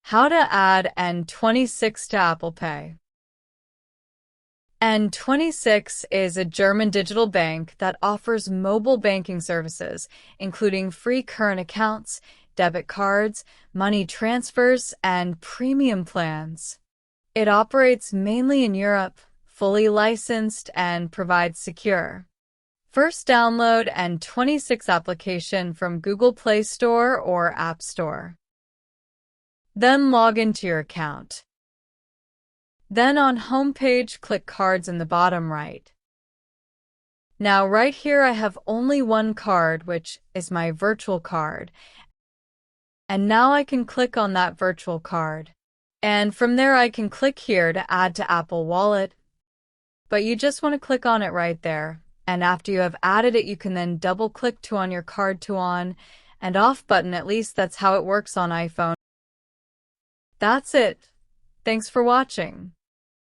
How to add N26 to Apple Pay. N26 is a German digital bank that offers mobile banking services, including free current accounts, debit cards, money transfers, and premium plans. It operates mainly in Europe, fully licensed, and provides secure. First, download N26 application from Google Play Store or App Store. Then log into your account. Then on home page, click Cards in the bottom right. Now right here I have only one card, which is my virtual card. And now I can click on that virtual card. And from there I can click here to add to Apple Wallet. But you just want to click on it right there. And after you have added it, you can then double click to on your card to on and off button. At least that's how it works on iPhone. That's it. Thanks for watching.